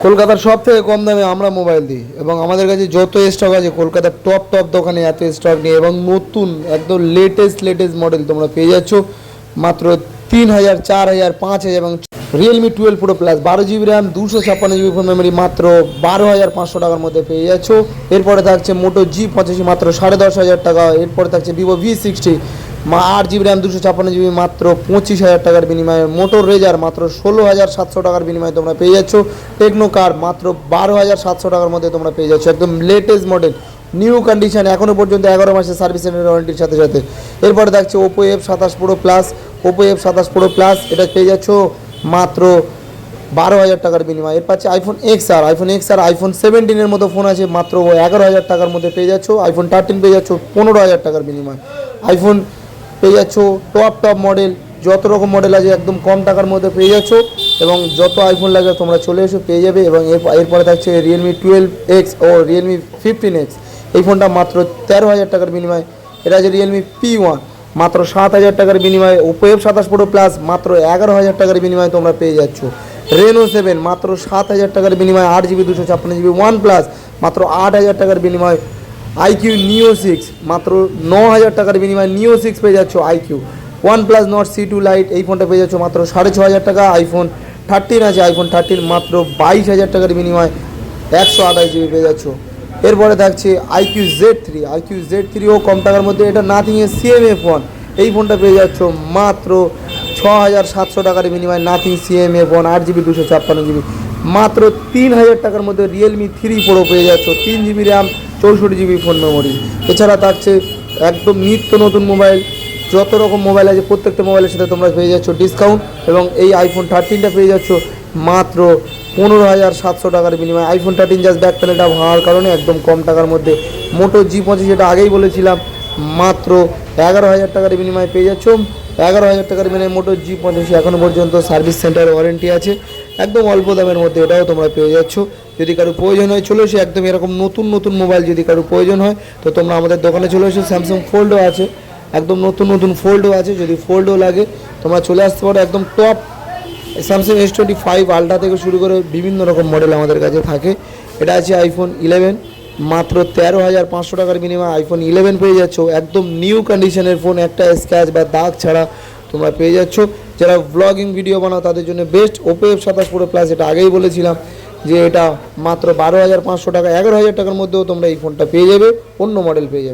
কলকাতার সব থেকে কম দামে আমরা মোবাইল দিই এবং আমাদের কাছে যত স্টক আছে কলকাতার টপ টপ দোকানে এত স্টক নেই এবং নতুন একদম লেটেস্ট মডেল তোমরা পেয়ে যাচ্ছ মাত্র 3000, 4000, 5000 এবং Realme 12 pro plus 12 GB RAM 256 GB phone memory মাত্র 12,500 টাকার মধ্যে পেয়ে যাচ্ছ। এরপরে থাকছে মোটো G85 মাত্র 10,500 টাকা। এরপরে থাকছে Vivo V60 8 GB RAM 256 GB মাত্র 25,000 টাকার বিনিময়ে। মোটো রেজার মাত্র 16,700 টাকার বিনিময়ে তোমরা পেয়ে যাচ্ছ। টেকনো কার মাত্র 12,700 টাকার মধ্যে তোমরা পেয়ে যাচ্ছ একদম লেটেস্ট মডেল নিউ কন্ডিশন এখনও পর্যন্ত 11 মাসের সার্ভিস সেন্টার ওয়ারেন্টির সাথে সাথে। এরপরে থাকছে ওপো F27 প্রো প্লাস এটা পেয়ে যাচ্ছ মাত্র 12,000 টাকার বিনিময়ে। এর পাচ্ছে আইফোন XR আইফোন 17 মতো ফোন আছে মাত্র 11,000 টাকার মধ্যে পেয়ে যাচ্ছ। আইফোন 13 পেয়ে যাচ্ছ 15,000 টাকার বিনিময়ে। আইফোন পেয়ে যাচ্ছ টপ মডেল যত রকম মডেল আছে একদম কম টাকার মধ্যে পেয়ে যাচ্ছ এবং যত আইফোন লাগে তোমরা চলে এসে পেয়ে যাবে। এবং এরপরে থাকছে রিয়েলমি 12X ও রিয়েলমি 15X এই ফোনটা মাত্র 13,000 টাকার বিনিময়ে। এটা আছে রিয়েলমি P1 মাত্র 7,000 টাকার বিনিময়ে। ওপো F27 প্রো প্লাস মাত্র 11,000 টাকার বিনিময়ে তোমরা পেয়ে যাচ্ছ। রেনো 7 মাত্র 7,000 টাকার বিনিময়ে 8 GB 256 GB। ওয়ান প্লাস মাত্র 8,000 টাকার বিনিময়ে। iQOO Neo 6 মাত্র 9,000 টাকার বিনিময়ে Neo 6 পেয়ে যাচ্ছ iQOO। One plus not C2 light এই ফোনটা পেয়ে যাচ্ছ মাত্র 6,500 টাকা। আইফোন 13 আছে আইফোন 13 মাত্র 22,000 টাকার বিনিময়ে 128 GB পেয়ে যাচ্ছ। এরপরে থাকছে iQOO Z3ও কম টাকার মধ্যে। এটা নাথিংয়ের CMF1 এই ফোনটা পেয়ে যাচ্ছ মাত্র 6,700 টাকার বিনিময়ে। নাথিং CMF1 8 GB 256 GB মাত্র 3,000 টাকার মধ্যে। রিয়েলমি 3 প্রো পেয়ে যাচ্ছ 3 GB RAM 64 GB phone memory. এছাড়া থাকছে একদম নিত্য নতুন মোবাইল যত রকম মোবাইল আছে প্রত্যেকটা মোবাইলের সাথে তোমরা পেয়ে যাচ্ছ ডিসকাউন্ট এবং এই আইফোন 13টা পেয়ে যাচ্ছ মাত্র 15,700 টাকার বিনিময়ে। আইফোন 13 জাস্ট ব্যাক প্যানেলটা ভাঙার কারণে একদম কম টাকার মধ্যে। মোটো G25 যেটা আগেই বলেছিলাম মাত্র 11,000 টাকার বিনিময়ে পেয়ে যাচ্ছ। 11,000 টাকার বিনিময়ে মোটো G25 এখনও পর্যন্ত সার্ভিস সেন্টার ওয়ারেন্টি আছে একদম অল্প দামের মধ্যে এটাও তোমরা পেয়ে যাচ্ছ। যদি কারো প্রয়োজন হয় চলে এসে একদম এরকম নতুন মোবাইল যদি কারো প্রয়োজন হয় তো তোমরা আমাদের দোকানে চলে এসো। স্যামসাং ফোল্ডও আছে একদম নতুন ফোল্ডও আছে যদি ফোল্ডও লাগে তোমরা চলে আসতে পারো। একদম টপ স্যামসাং S25 আলট্রা থেকে শুরু করে বিভিন্ন রকম মডেল আমাদের কাছে থাকে। এটা আছে আইফোন 11 মাত্র 13,500 টাকার বিনিময়ে আইফোন 11 পেয়ে যাচ্ছ একদম নিউ কন্ডিশনের ফোন একটা স্ক্র্যাচ বা দাগ ছাড়া তোমরা পেয়ে যাচ্ছ। যারা ব্লগিং ভিডিও বানাও তাদের জন্য best. Oppo F27 pro plus এটা আগেই বলেছিলাম যে এটা মাত্র 12,500 টাকা 11,000 টাকার মধ্যেও তোমরা এই ফোনটা পেয়ে যাবে অন্য মডেল পেয়ে যাবে।